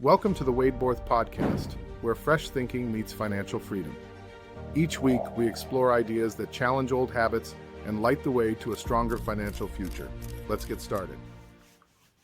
Welcome to the Wade Borth Podcast, where fresh thinking meets financial freedom. Each week, we explore ideas that challenge old habits and light the way to a stronger financial future. Let's get started.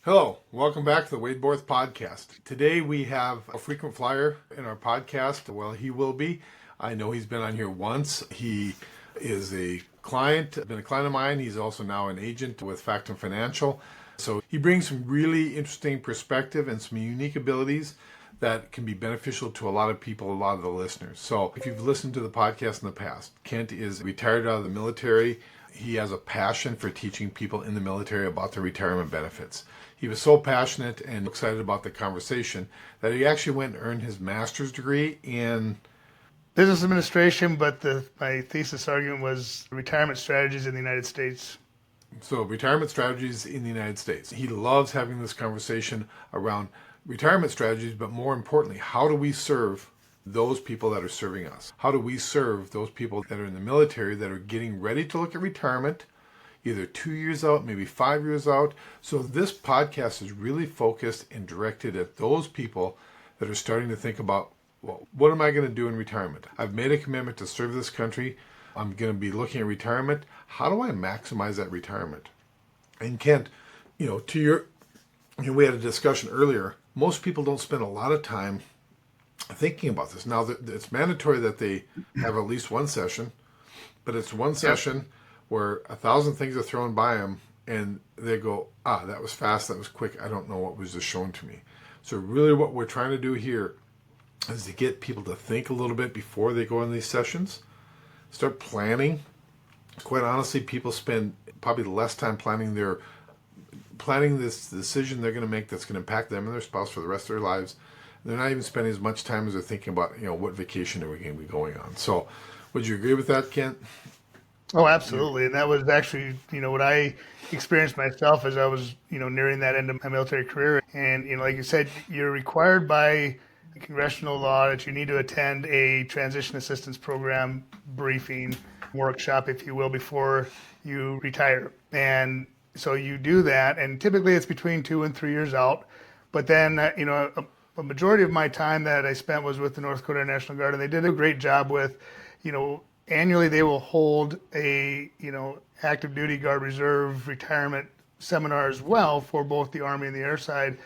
Hello, welcome back to the Wade Borth Podcast. Today we have a frequent flyer in our podcast. Well, he will be. I know he's been on here once. He is a client, been a client of mine. He's also now an agent with Factum Financial. So he brings some really interesting perspective and some unique abilities that can be beneficial to a lot of people, a lot of the listeners. So if you've listened to the podcast in the past, Kent is retired out of the military. He has a passion for teaching people in the military about their retirement benefits. He was so passionate and excited about the conversation that he actually went and earned his master's degree in business administration, but my thesis argument was retirement strategies in the United States. So retirement strategies in the United States. He loves having this conversation around retirement strategies, but more importantly, how do we serve those people that are serving us? How do we serve those people that are in the military that are getting ready to look at retirement, either 2 years out, maybe 5 years out? So this podcast is really focused and directed at those people that are starting to think about, well, what am I going to do in retirement? I've made a commitment to serve this country. I'm going to be looking at retirement. How do I maximize that retirement? And Kent, we had a discussion earlier. Most people don't spend a lot of time thinking about this. Now, it's mandatory that they have at least one session, but it's one session where 1,000 things are thrown by them, and they go, that was fast, that was quick. I don't know what was just shown to me. So really what we're trying to do here is to get people to think a little bit before they go in these sessions. Start planning. Quite honestly, people spend probably less time planning this decision they're going to make that's going to impact them and their spouse for the rest of their lives. They're not even spending as much time as they're thinking about, what vacation are we going to be going on. So would you agree with that, Kent? Oh, absolutely. And that was actually, what I experienced myself as I was, nearing that end of my military career. And, like you said, you're required by congressional law that you need to attend a transition assistance program briefing workshop, if you will, before you retire. And so you do that, and typically it's between 2 and 3 years out. But then, a majority of my time that I spent was with the North Dakota National Guard, and they did a great job with, annually they will hold a, active duty Guard Reserve retirement seminar as well for both the Army and the Air Side.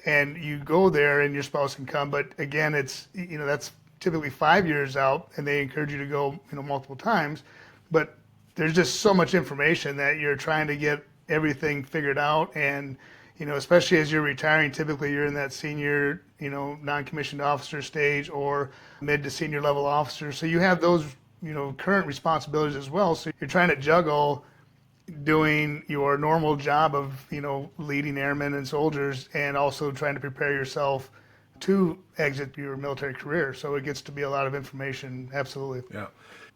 And you go there and your spouse can come, but again, it's, that's typically 5 years out, and they encourage you to go, multiple times. But there's just so much information that you're trying to get everything figured out. And, especially as you're retiring, typically you're in that senior, non-commissioned officer stage or mid to senior level officer. So you have those, current responsibilities as well. So you're trying to juggle doing your normal job of, leading airmen and soldiers, and also trying to prepare yourself to exit your military career. So it gets to be a lot of information. Absolutely. Yeah.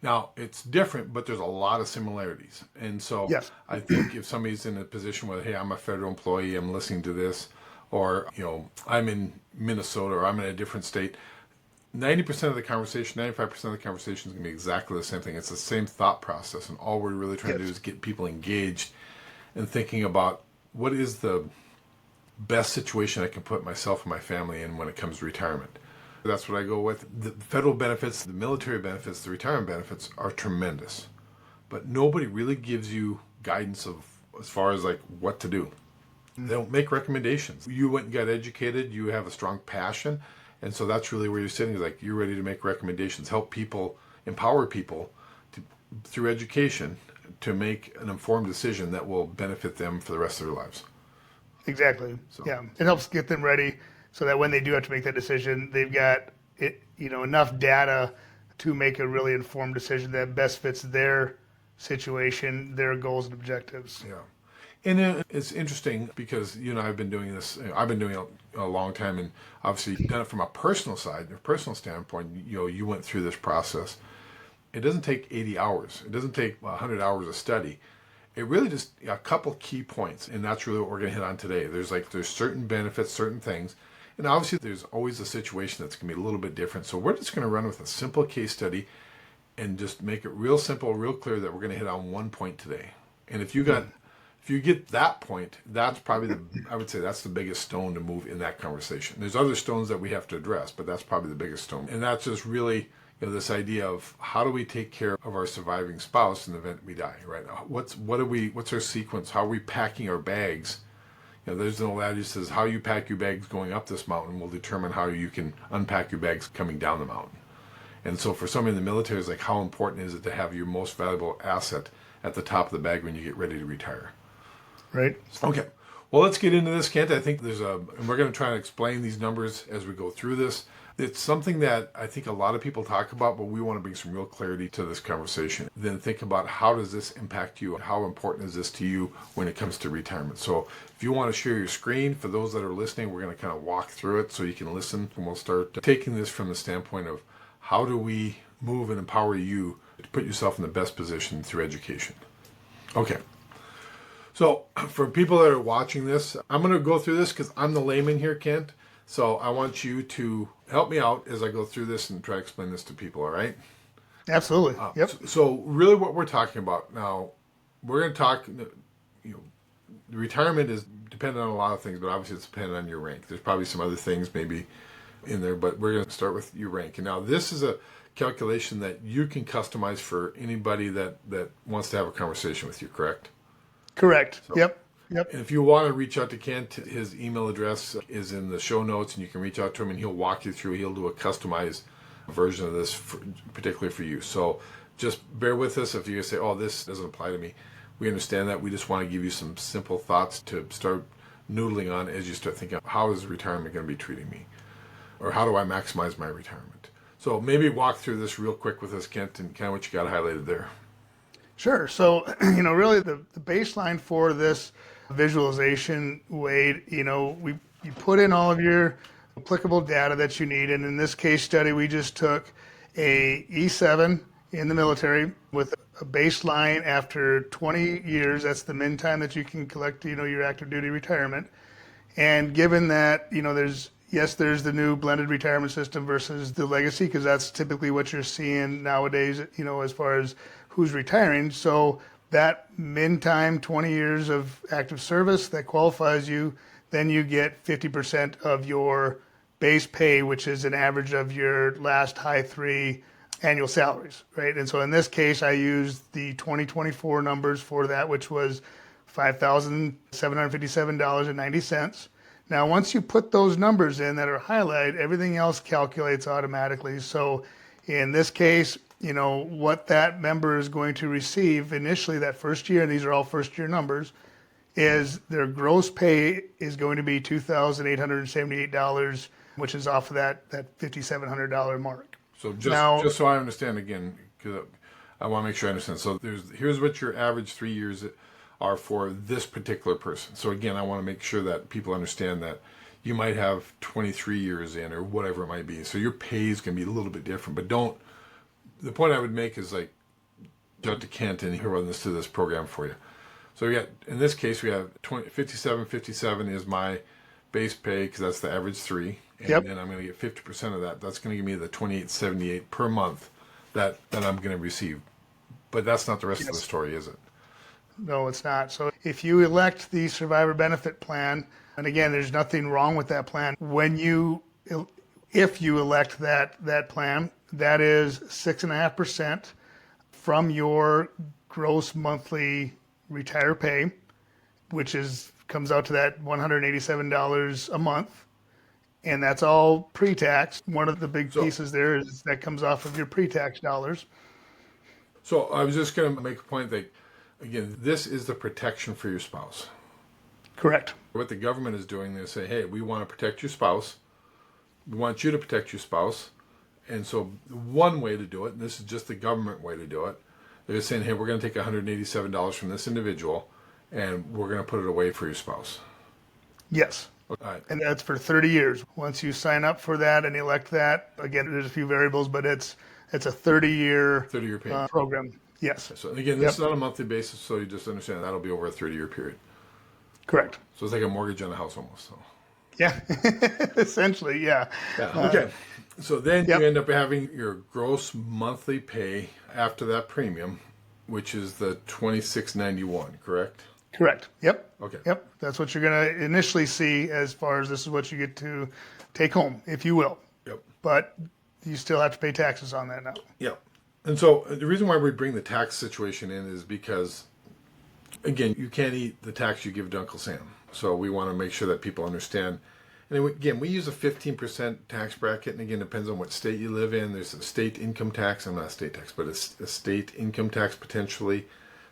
Now, it's different, but there's a lot of similarities. And so yes. I think if somebody's in a position where, hey, I'm a federal employee, I'm listening to this, or, I'm in Minnesota or I'm in a different state, 90% of the conversation, 95% of the conversation is going to be exactly the same thing. It's the same thought process. And all we're really trying to do is get people engaged and thinking about what is the best situation I can put myself and my family in when it comes to retirement. That's what I go with. The federal benefits, the military benefits, the retirement benefits are tremendous. But nobody really gives you guidance of as far as what to do. They don't make recommendations. You went and got educated, you have a strong passion. And so that's really where you're sitting, is you're ready to make recommendations, help people, empower people through education to make an informed decision that will benefit them for the rest of their lives. Exactly. So. Yeah. It helps get them ready so that when they do have to make that decision, they've got enough data to make a really informed decision that best fits their situation, their goals and objectives. Yeah. And it's interesting because, I've been doing this, I've been doing it a long time, and obviously done it from a personal side, a personal standpoint. You went through this process. It doesn't take 80 hours. It doesn't take 100 hours of study. It really just a couple key points, and that's really what we're going to hit on today. There's certain benefits, certain things, and obviously there's always a situation that's going to be a little bit different. So we're just going to run with a simple case study and just make it real simple, real clear that we're going to hit on one point today. And if you got If you get that point, that's probably I would say that's the biggest stone to move in that conversation. There's other stones that we have to address, but that's probably the biggest stone. And that's just really, this idea of how do we take care of our surviving spouse in the event we die, right? What's our sequence? How are we packing our bags? There's an old adage that says how you pack your bags going up this mountain will determine how you can unpack your bags coming down the mountain. And so for somebody in the military, it's like, how important is it to have your most valuable asset at the top of the bag when you get ready to retire? Right. Okay. Well, let's get into this, Kent. I think and we're going to try and explain these numbers as we go through this. It's something that I think a lot of people talk about, but we want to bring some real clarity to this conversation. Then think about, how does this impact you? How important is this to you when it comes to retirement? So if you want to share your screen, for those that are listening, we're going to kind of walk through it so you can listen. And we'll start taking this from the standpoint of how do we move and empower you to put yourself in the best position through education. Okay. So for people that are watching this, I'm going to go through this because I'm the layman here, Kent. So I want you to help me out as I go through this and try to explain this to people, all right? Absolutely. Yep. So really what we're talking about now, we're going to talk, retirement is dependent on a lot of things, but obviously it's dependent on your rank. There's probably some other things maybe in there, but we're going to start with your rank. And now this is a calculation that you can customize for anybody that wants to have a conversation with you, correct? Correct. So, Yep. and if you want to reach out to Kent, his email address is in the show notes, and you can reach out to him, and he'll walk you through. He'll do a customized version of this, particularly for you. So just bear with us if you say, oh, this doesn't apply to me. We understand that. We just want to give you some simple thoughts to start noodling on as you start thinking, how is retirement going to be treating me? Or how do I maximize my retirement? So maybe walk through this real quick with us, Kent, and kind of what you got highlighted there. Sure. So, really the baseline for this visualization, Wade, you put in all of your applicable data that you need. And in this case study, we just took a E7 in the military with a baseline after 20 years. That's the min time that you can collect, your active duty retirement. And given that, there's the new blended retirement system versus the legacy, because that's typically what you're seeing nowadays, as far as who's retiring. So that min time, 20 years of active service, that qualifies you. Then you get 50% of your base pay, which is an average of your last high 3 annual salaries, right? And so in this case, I used the 2024 numbers for that, which was $5,757.90. Now, once you put those numbers in that are highlighted, everything else calculates automatically. So in this case, what that member is going to receive initially that first year, and these are all first year numbers, is their gross pay is going to be $2,878, which is off of that $5,700 mark. So just so I understand again, because I want to make sure I understand. So here's what your average 3 years are for this particular person. So again, I want to make sure that people understand that you might have 23 years in or whatever it might be. So your pay is going to be a little bit different, but the point I would make is like, Dr. Kent, and he'll run this through this program for you. So in this case, we have 57.57 is my base pay, because that's the average 3. And then I'm going to get 50% of that. That's going to give me the $28.78 per month that I'm going to receive. But that's not the rest of the story, is it? No, it's not. So if you elect the survivor benefit plan, and again, there's nothing wrong with that plan. If you elect that plan, that is 6.5% from your gross monthly retire pay, which comes out to that $187 a month. And that's all pre-tax. One of the big pieces there is that comes off of your pre-tax dollars. So I was just going to make a point that, again, this is the protection for your spouse. Correct. What the government is doing is say, hey, we want to protect your spouse. We want you to protect your spouse. And so one way to do it, and this is just the government way to do it, they're saying, hey, we're going to take $187 from this individual, and we're going to put it away for your spouse. Yes. Right. And that's for 30 years. Once you sign up for that and elect that, again, there's a few variables, but it's a 30-year pay program. Yes. So again, this is on a monthly basis, so you just understand that'll be over a 30-year period. Correct. So it's like a mortgage on a house almost. So. Yeah, essentially, yeah. Okay. So then you end up having your gross monthly pay after that premium, which is the $26.91, correct? Correct. Yep. Okay. Yep. That's what you're going to initially see as far as this is what you get to take home, if you will. Yep. But you still have to pay taxes on that now. Yep. And so the reason why we bring the tax situation in is because, again, you can't eat the tax you give to Uncle Sam. So we want to make sure that people understand. And again, we use a 15% tax bracket. And again, it depends on what state you live in. There's a state income tax. I'm not a state tax, but a state income tax potentially.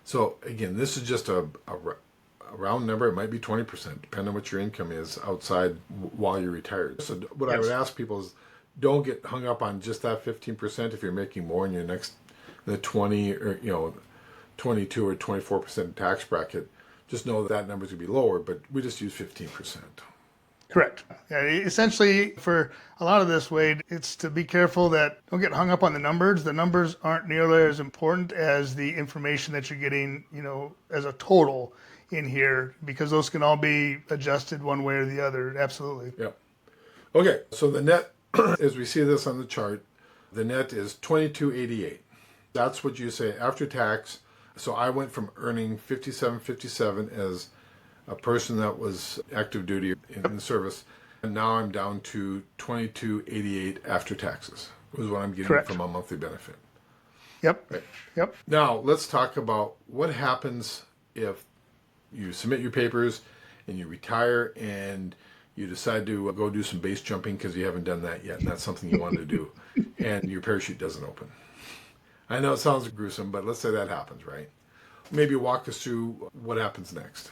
So again, this is just a round number. It might be 20%, depending on what your income is outside while you're retired. So what I would ask people is, don't get hung up on just that 15% if you're making more in your next the 20 or 22 or 24% tax bracket. Just know that number is going to be lower, but we just use 15%. Correct. Yeah, essentially, for a lot of this, Wade, it's to be careful that don't get hung up on the numbers. The numbers aren't nearly as important as the information that you're getting, as a total in here, because those can all be adjusted one way or the other. Absolutely. Yep. Okay, so the net, as we see this on the chart, the net is 2288. That's what you say after tax. So I went from earning 57.57 as a person that was active duty in the service, and now I'm down to 2288 after taxes. Was what I'm getting Correct. from a monthly benefit. Yep. Right. Yep. Now let's talk about what happens if you submit your papers and you retire and you decide to go do some base jumping because you haven't done that yet, and that's something you wanted to do, and your parachute doesn't open. I know it sounds gruesome, but let's say that happens, right? Maybe walk us through what happens next.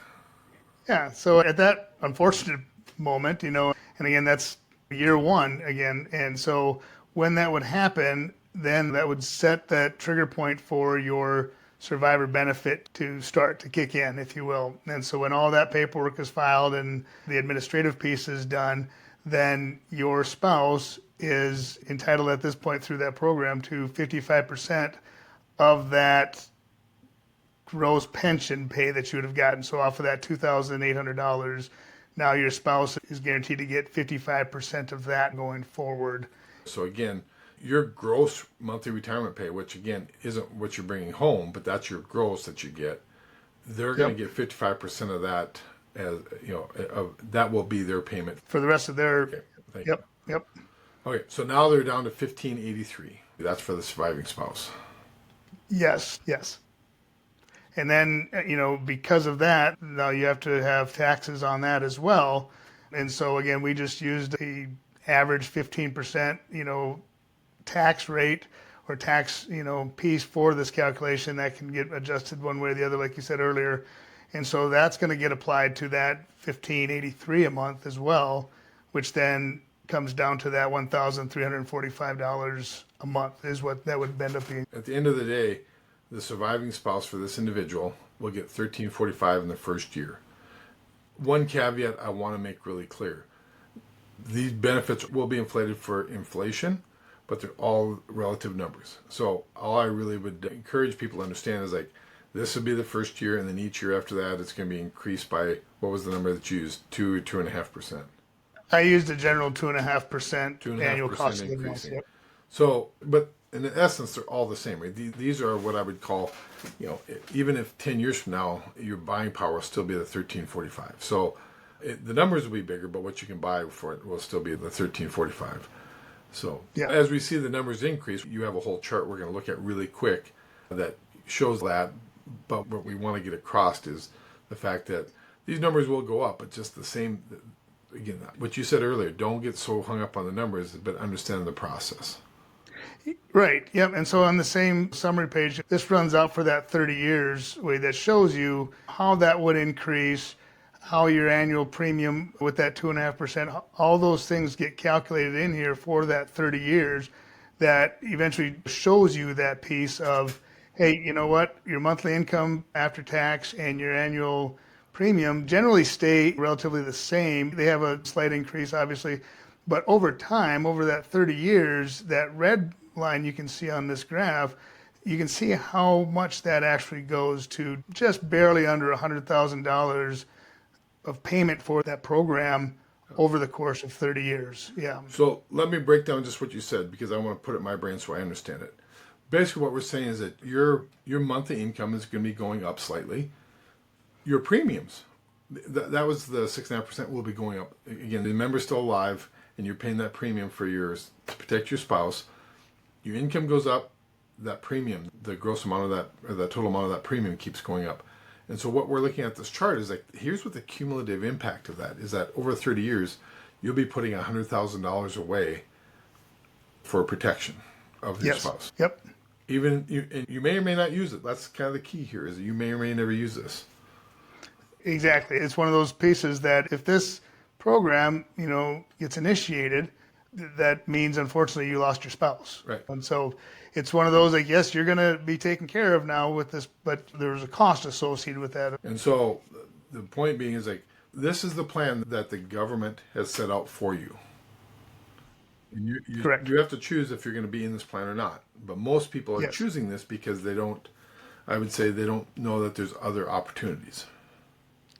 Yeah. So at that unfortunate moment, and again, that's year one again. And so when that would happen, then that would set that trigger point for your survivor benefit to start to kick in, if you will. And so when all that paperwork is filed and the administrative piece is done, then your spouse is entitled at this point through that program to 55% of that gross pension pay that you would have gotten. So off of that $2,800, now your spouse is guaranteed to get 55% of that going forward. So again, your gross monthly retirement pay, which again isn't what you're bringing home, but that's your gross that you get, they're going to get 55% of that, as that will be their payment for the rest of their. Okay, thank Yep. you. Yep. Okay, so now they're down to 1583. That's for the surviving spouse. Yes. Yes. And then, because of that, now you have to have taxes on that as well. And so again, we just used a average 15%, tax rate or tax, piece for this calculation that can get adjusted one way or the other, like you said earlier. And so that's going to get applied to that 1583 a month as well, which then comes down to that $1,345 a month is what that would end up being. At the end of the day, the surviving spouse for this individual will get $1,345 in the first year. One caveat I want to make really clear. These benefits will be inflated for inflation, but they're all relative numbers. So all I really would encourage people to understand is this would be the first year, and then each year after that, it's going to be increased by, what was the number that you used? 2.5%. I used a general 2.5% annual cost of living. Increasing. Yep. So, but in essence, they're all the same, right? These are what I would call, even if 10 years from now, your buying power will still be the 1345. So the numbers will be bigger, but what you can buy for it will still be the 1345. So as we see the numbers increase, you have a whole chart we're going to look at really quick that shows that. But what we want to get across is the fact that these numbers will go up, but just the same. Again, what you said earlier, don't get so hung up on the numbers, but understand the process. Right. Yep. And so on the same summary page, this runs out for that 30 years way that shows you how that would increase, how your annual premium with that 2.5%, all those things get calculated in here for that 30 years that eventually shows you that piece of, hey, you know what? Your monthly income after tax and your annual premium generally stay relatively the same. They have a slight increase, obviously, but over time, over that 30 years, that red line you can see on this graph, you can see how much that actually goes to just barely under $100,000 of payment for that program over the course of 30 years. Yeah. So let me break down just what you said because I want to put it in my brain so I understand it. Basically what we're saying is that your monthly income is going to be going up slightly. your premiums, that was the 6.5% will be going up. Again, the member's still alive and you're paying that premium for yours to protect your spouse. Your income goes up, that premium, the gross amount of that, or the total amount of that premium keeps going up. And so what we're looking at this chart is like, here's what the cumulative impact of that is, that over 30 years, you'll be putting $100,000 away for protection of your spouse. Yep. Even you may or may not use it. That's kind of the key here, is that you may or may never use this. Exactly. It's one of those pieces that if this program, gets initiated, that means unfortunately you lost your spouse. Right. And so it's one of those like, yes, you're going to be taken care of now with this, but there's a cost associated with that. And so the point being is like, this is the plan that the government has set out for you. And Correct. You have to choose if you're going to be in this plan or not. But most people are Yes. choosing this because they don't know that there's other opportunities.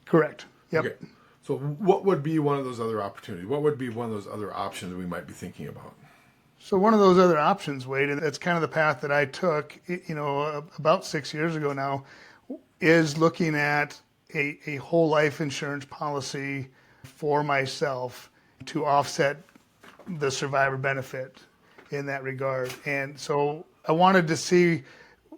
Correct. Yep. Okay. So what would be one of those other opportunities? What would be one of those other options we might be thinking about? So one of those other options, Wade, and that's kind of the path that I took, about 6 years ago now, is looking at a whole life insurance policy for myself to offset the survivor benefit in that regard. And so I wanted to see,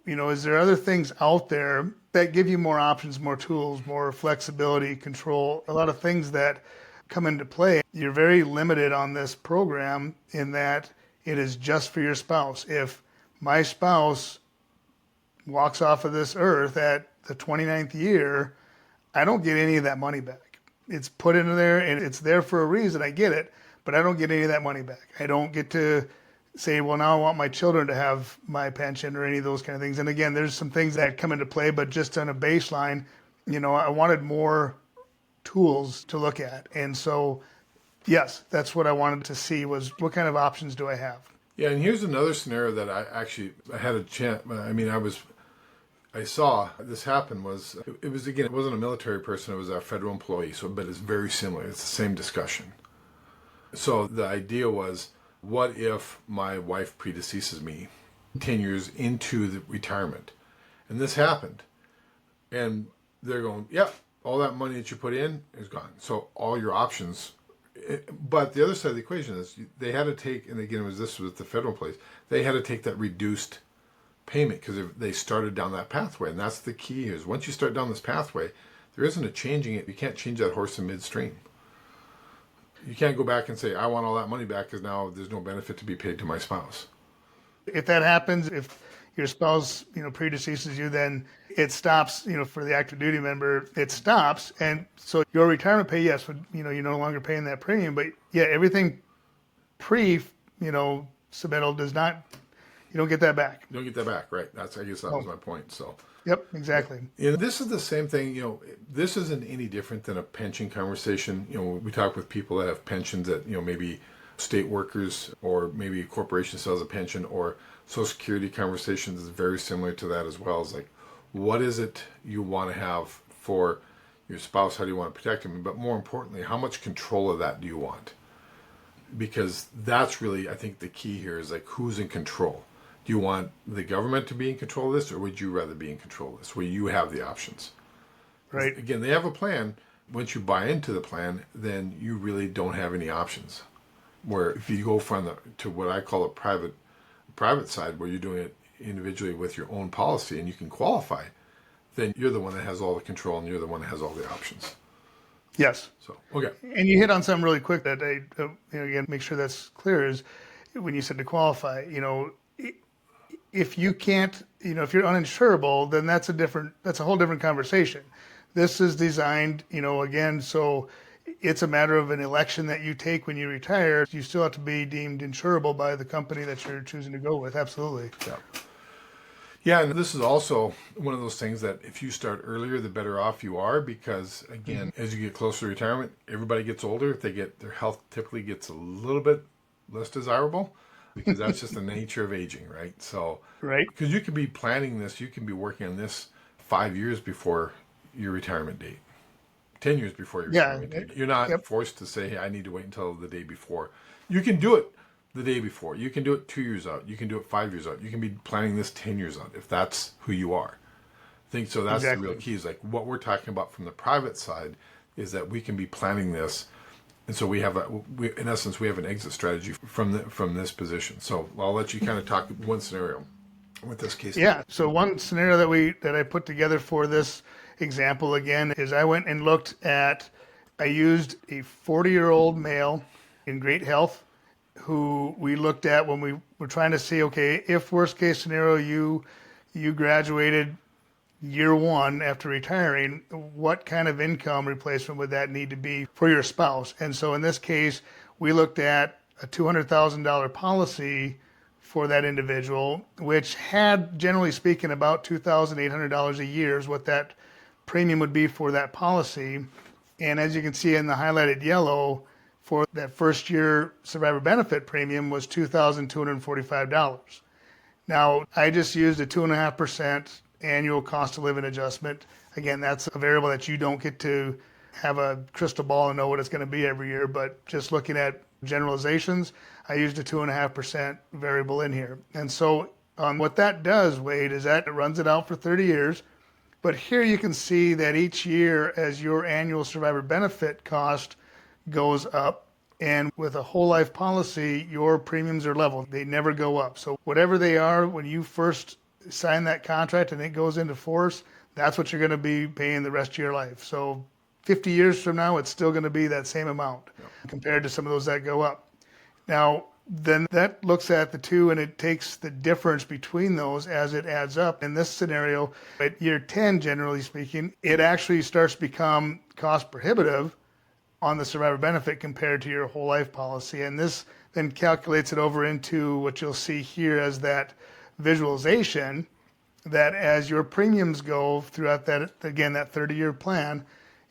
is there other things out there that give you more options, more tools, more flexibility, control, a lot of things that come into play. You're very limited on this program in that it is just for your spouse. If my spouse walks off of this earth at the 29th year, I don't get any of that money back. It's put into there and it's there for a reason. I get it, but I don't get any of that money back. I don't get to say, well, now I want my children to have my pension or any of those kind of things. And again, there's some things that come into play, but just on a baseline, I wanted more tools to look at. And so, yes, that's what I wanted to see was what kind of options do I have? Yeah, and here's another scenario that I had a chance. I saw this happen was, it wasn't a military person, it was a federal employee. But it's very similar. It's the same discussion. So the idea was, what if my wife predeceases me 10 years into the retirement? And this happened. And they're going, yep, all that money that you put in is gone. So all your options. But the other side of the equation is they had to take, and again, this was the federal place, they had to take that reduced payment because they started down that pathway. And that's the key is once you start down this pathway, there isn't a changing it. You can't change that horse in midstream. You can't go back and say, I want all that money back because now there's no benefit to be paid to my spouse. If that happens, if your spouse, predeceases you, then it stops, for the active duty member, it stops. And so your retirement pay, yes, you're no longer paying that premium, but yeah, everything submittal does not, you don't get that back. You don't get that back, right? I guess that was my point. So. Yep, exactly. And this is the same thing, this isn't any different than a pension conversation. We talk with people that have pensions that, maybe state workers or maybe a corporation sells a pension, or Social Security conversations is very similar to that as well. It's like, what is it you want to have for your spouse? How do you want to protect them? But more importantly, how much control of that do you want? Because that's really, I think the key here is like, who's in control? Do you want the government to be in control of this, or would you rather be in control of this, where you have the options? Right. Again, they have a plan. Once you buy into the plan, then you really don't have any options. Where if you go to what I call a private side, where you're doing it individually with your own policy and you can qualify, then you're the one that has all the control and you're the one that has all the options. Yes. So, okay. And you hit on something really quick that again, make sure that's clear is when you said to qualify, if you can't, if you're uninsurable, then that's a whole different conversation. This is designed, again, so it's a matter of an election that you take when you retire. You still have to be deemed insurable by the company that you're choosing to go with. Absolutely. Yeah. Yeah, and this is also one of those things that if you start earlier, the better off you are, because again, as you get closer to retirement, everybody gets older. Their health typically gets a little bit less desirable, because that's just the nature of aging, right? So, right, because you can be planning this, you can be working on this 5 years before your retirement date, 10 years before your retirement date. You're not forced to say, hey, I need to wait until the day before. You can do it the day before. You can do it 2 years out. You can do it 5 years out. You can be planning this 10 years out if that's who you are. think so. That's the real Exactly. key. Is like what we're talking about from the private side is that we can be planning this, and so in essence, we have an exit strategy from this position. So I'll let you kind of talk one scenario with this case. Yeah. So one scenario that I put together for this example again is I went and looked at, I used a 40-year-old male in great health who we looked at when we were trying to see, okay, if worst case scenario you graduated year one after retiring, what kind of income replacement would that need to be for your spouse? And so in this case, we looked at a $200,000 policy for that individual, which had, generally speaking, about $2,800 a year is what that premium would be for that policy. And as you can see in the highlighted yellow, for that first year survivor benefit premium was $2,245. Now, I just used a 2.5% annual cost of living adjustment. Again, that's a variable that you don't get to have a crystal ball and know what it's going to be every year, but just looking at generalizations, I used a 2.5% variable in here. And so what that does, Wade, is that it runs it out for 30 years. But here you can see that each year as your annual survivor benefit cost goes up, and with a whole life policy, your premiums are level. They never go up. So whatever they are when you first sign that contract and it goes into force, that's what you're going to be paying the rest of your life. So 50 years from now, it's still going to be that same amount compared to some of those that go up. Now, then that looks at the two and it takes the difference between those as it adds up. In this scenario, at year 10, generally speaking, it actually starts to become cost prohibitive on the survivor benefit compared to your whole life policy. And this then calculates it over into what you'll see here as that visualization, that as your premiums go throughout that, again, that 30-year plan,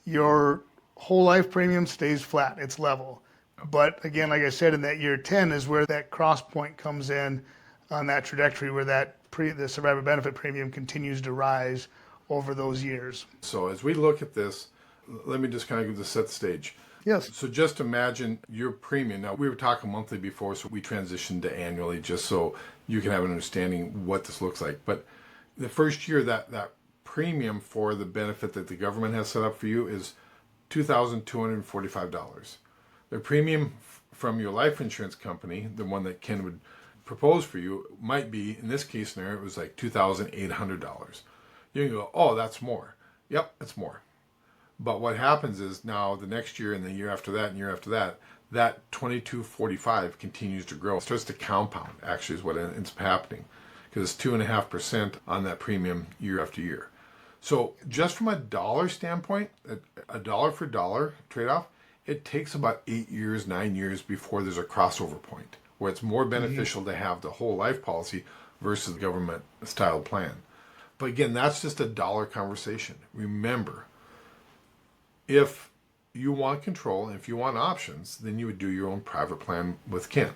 your whole life premium stays flat, it's level. But again, like I said, in that year 10 is where that cross point comes in on that trajectory where the survivor benefit premium continues to rise over those years. So as we look at this, let me just kind of set the stage. Yes. So just imagine your premium. Now, we were talking monthly before, so we transitioned to annually just so you can have an understanding what this looks like. But the first year, that premium for the benefit that the government has set up for you is $2,245. The premium from your life insurance company, the one that Ken would propose for you, might be, in this case scenario, it was like $2,800. You can go, oh, that's more. Yep, it's more. But what happens is now the next year and the year after that and year after that, that 2245 continues to grow. It starts to compound, actually, is what ends up happening, because it's 2.5% on that premium year after year. So just from a dollar standpoint, a dollar for dollar trade-off, it takes about 8 years, 9 years before there's a crossover point where it's more beneficial to have the whole life policy versus the government style plan. But again, that's just a dollar conversation. Remember, if you want control and if you want options, then you would do your own private plan with Kent.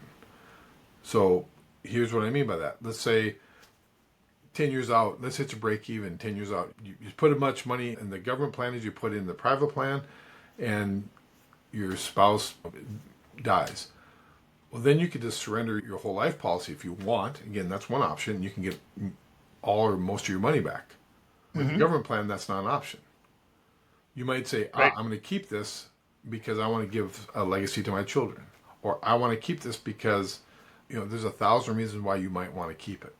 So here's what I mean by that. Let's say 10 years out, let's hit your break even 10 years out. You put as much money in the government plan as you put in the private plan, and your spouse dies. Well, then you could just surrender your whole life policy if you want. Again, that's one option. You can get all or most of your money back. With the government plan, that's not an option. You might say, Right. I'm going to keep this because I want to give a legacy to my children. Or I want to keep this because, there's 1,000 reasons why you might want to keep it.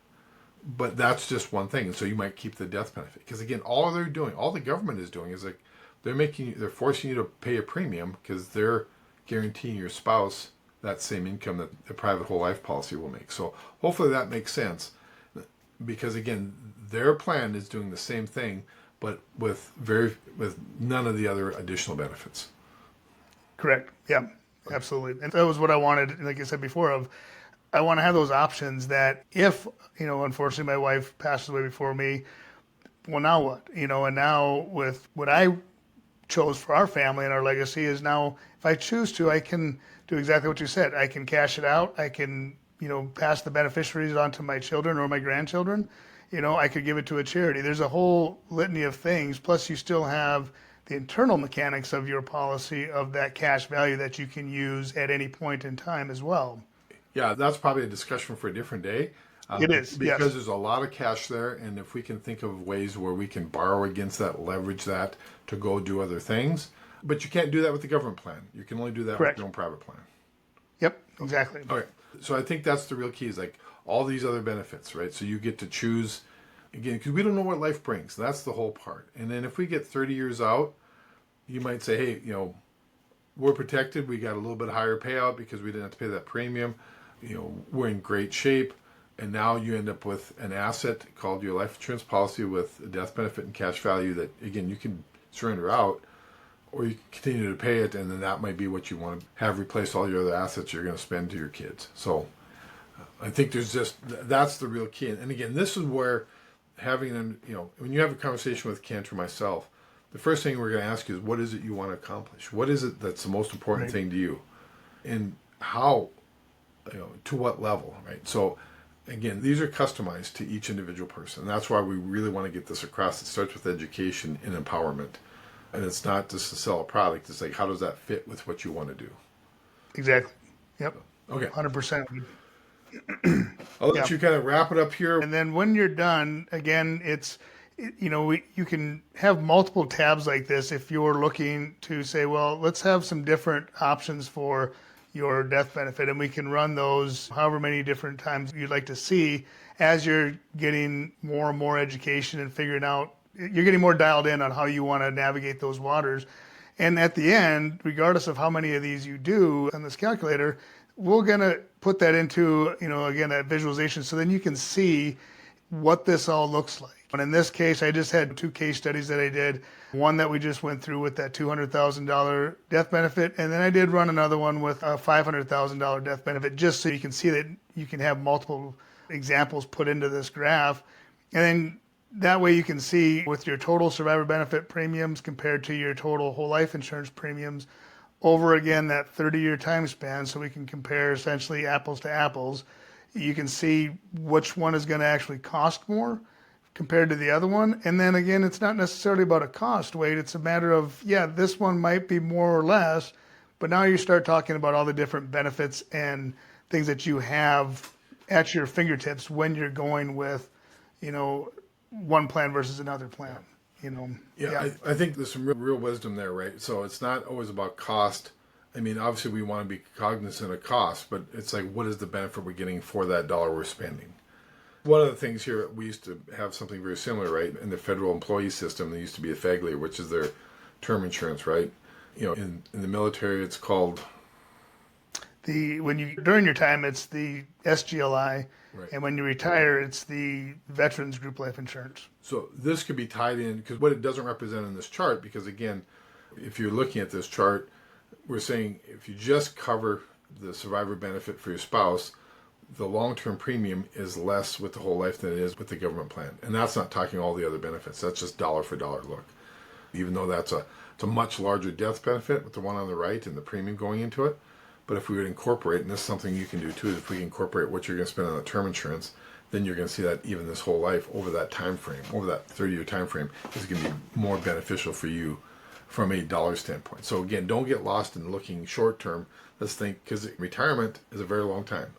But that's just one thing. And so you might keep the death benefit. Because again, all the government is doing is like, they're forcing you to pay a premium because they're guaranteeing your spouse that same income that the private whole life policy will make. So hopefully that makes sense. Because again, their plan is doing the same thing, but with none of the other additional benefits. Correct. Yeah, absolutely. And that was what I wanted, like I said before, I want to have those options that if, unfortunately my wife passes away before me, well, now what? And now with what I chose for our family and our legacy is now, if I choose to, I can do exactly what you said. I can cash it out. I can, pass the beneficiaries on to my children or my grandchildren. I could give it to a charity. There's a whole litany of things. Plus, you still have the internal mechanics of your policy of that cash value that you can use at any point in time as well. Yeah, that's probably a discussion for a different day. It is, because yes. there's a lot of cash there, and if we can think of ways where we can borrow against that, leverage that to go do other things, but you can't do that with the government plan. You can only do that with Correct. your own private plan. Yep, exactly. Okay, so I think that's the real key is like all these other benefits, right? So you get to choose again because we don't know what life brings. That's the whole part. And then if we get 30 years out, you might say, hey, we're protected. We got a little bit higher payout because we didn't have to pay that premium. We're in great shape. And now you end up with an asset called your life insurance policy with a death benefit and cash value that, again, you can surrender out or you can continue to pay it. And then that might be what you want to have replace all your other assets you're going to spend to your kids. So I think that's the real key. And again, this is where having them, when you have a conversation with Kent or myself, the first thing we're going to ask you is, what is it you want to accomplish? What is it that's the most important thing to you? And how, to what level, right? So, again, these are customized to each individual person. And that's why we really want to get this across. It starts with education and empowerment. And it's not just to sell a product. It's like, how does that fit with what you want to do? Exactly. Yep. Okay. 100%. I'll let you kind of wrap it up here. And then when you're done, again, you can have multiple tabs like this if you're looking to say, well, let's have some different options for your death benefit, and we can run those however many different times you'd like to see as you're getting more and more education and figuring out, you're getting more dialed in on how you want to navigate those waters. And at the end, regardless of how many of these you do on this calculator, we're going to put that into, again, that visualization so then you can see what this all looks like. And in this case, I just had 2 case studies that I did. One that we just went through with that $200,000 death benefit. And then I did run another one with a $500,000 death benefit, just so you can see that you can have multiple examples put into this graph. And then that way you can see with your total survivor benefit premiums compared to your total whole life insurance premiums over, again, that 30-year time span. So we can compare essentially apples to apples. You can see which one is going to actually cost more compared to the other one. And then again, it's not necessarily about a cost, Wade. It's a matter of, this one might be more or less, but now you start talking about all the different benefits and things that you have at your fingertips when you're going with, one plan versus another plan. I think there's some real wisdom there, right? So it's not always about cost. I mean, obviously we want to be cognizant of cost, but it's like, what is the benefit we're getting for that dollar we're spending? One of the things here, we used to have something very similar, right? In the federal employee system, there used to be a FEGLI, which is their term insurance, right? In the military, it's called... During your time, it's the SGLI, right. And when you retire, it's the Veterans Group Life Insurance. So this could be tied in, because what it doesn't represent in this chart, because again, if you're looking at this chart, we're saying if you just cover the survivor benefit for your spouse, the long-term premium is less with the whole life than it is with the government plan. And that's not talking all the other benefits. That's just dollar for dollar look. Even though it's a much larger death benefit with the one on the right and the premium going into it. But if we would incorporate, and this is something you can do too, if we incorporate what you're going to spend on the term insurance, then you're going to see that even this whole life over that time frame, over that 30-year time frame, is going to be more beneficial for you from a dollar standpoint. So again, don't get lost in looking short term. Let's think, because retirement is a very long time.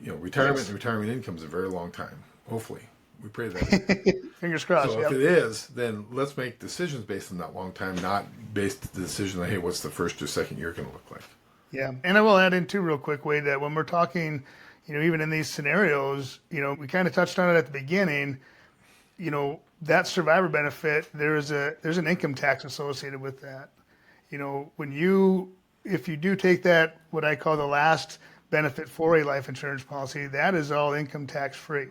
Retirement and retirement income is a very long time. Hopefully, we pray that. Fingers crossed. So if it is, then let's make decisions based on that long time, not based the decision on, hey, what's the first or second year going to look like? Yeah, and I will add in too, real quick, Wade, that when we're talking, even in these scenarios, we kind of touched on it at the beginning. That survivor benefit, there's an income tax associated with that. If you do take that, what I call the last benefit for a life insurance policy, that is all income tax free.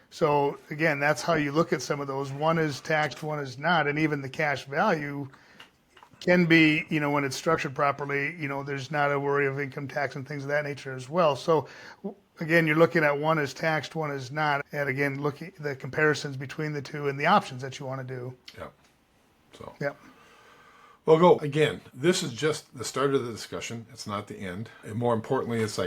So again, that's how you look at some of those. One is taxed, one is not, and even the cash value can be, when it's structured properly, there's not a worry of income tax and things of that nature as well. So again, you're looking at one is taxed, one is not, and again, looking at the comparisons between the two and the options that you want to do. Yeah. So. Yeah. Well, go again. This is just the start of the discussion. It's not the end. And more importantly, it's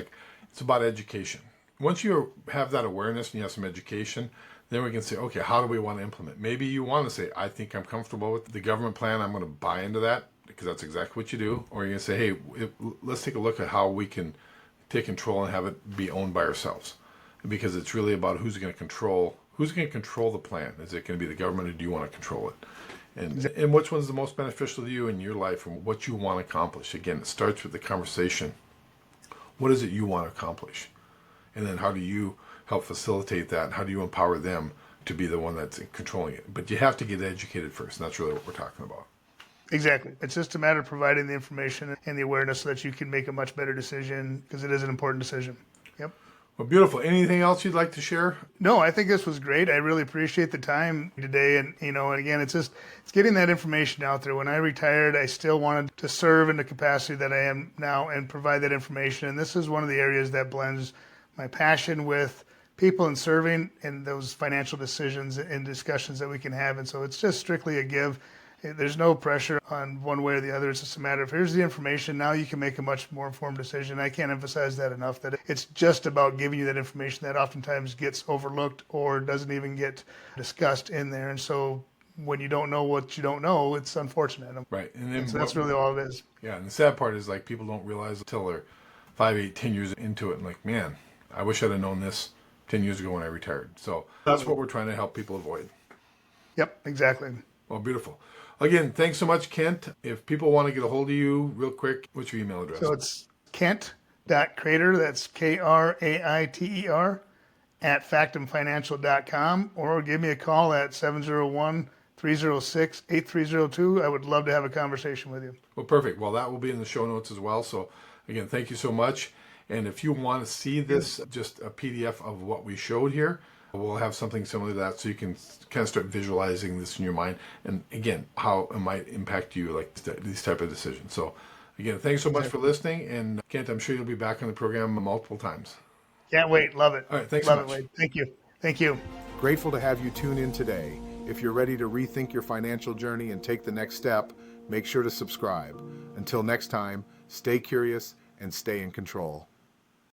about education. Once you have that awareness and you have some education, then we can say, okay, how do we want to implement? Maybe you want to say, I think I'm comfortable with the government plan. I'm going to buy into that because that's exactly what you do. Or you're going to say, hey, let's take a look at how we can take control and have it be owned by ourselves. because it's really about who's going to control the plan. Is it going to be the government, or do you want to control it? And which one's the most beneficial to you in your life and what you want to accomplish? Again, it starts with the conversation. What is it you want to accomplish? And then how do you help facilitate that? How do you empower them to be the one that's controlling it? But you have to get educated first, and that's really what we're talking about. Exactly. It's just a matter of providing the information and the awareness so that you can make a much better decision, because it is an important decision. Yep. Well, beautiful. Anything else you'd like to share? No, I think this was great. I really appreciate the time today. And, and again, it's getting that information out there. When I retired, I still wanted to serve in the capacity that I am now and provide that information. And this is one of the areas that blends my passion with people and serving and those financial decisions and discussions that we can have. And so it's just strictly a give. There's no pressure on one way or the other. It's just a matter of, here's the information. Now you can make a much more informed decision. I can't emphasize that enough, that it's just about giving you that information that oftentimes gets overlooked or doesn't even get discussed in there. And so when you don't know what you don't know, it's unfortunate. Right. And then so that's really all it is. Yeah. And the sad part is, like, people don't realize until they're 5, 8, 10 years into it. And like, man, I wish I'd have known this 10 years ago when I retired. So that's what we're trying to help people avoid. Yep, exactly. Well, beautiful. Again, thanks so much, Kent. If people want to get a hold of you real quick, what's your email address? So it's Kent.Kraiter, that's Kraiter, at factumfinancial.com, or give me a call at 701-306-8302. I would love to have a conversation with you. Well, perfect. Well, that will be in the show notes as well. So, again, thank you so much. And if you want to see this, just a PDF of what we showed here, we'll have something similar to that so you can kind of start visualizing this in your mind. And again, how it might impact you, like these type of decisions. So again, thanks so much for listening. And Kent, I'm sure you'll be back on the program multiple times. Can't wait. Love it. All right. Thanks so much. Love it, Wade. Thank you. Thank you. Grateful to have you tune in today. If you're ready to rethink your financial journey and take the next step, make sure to subscribe. Until next time, stay curious and stay in control.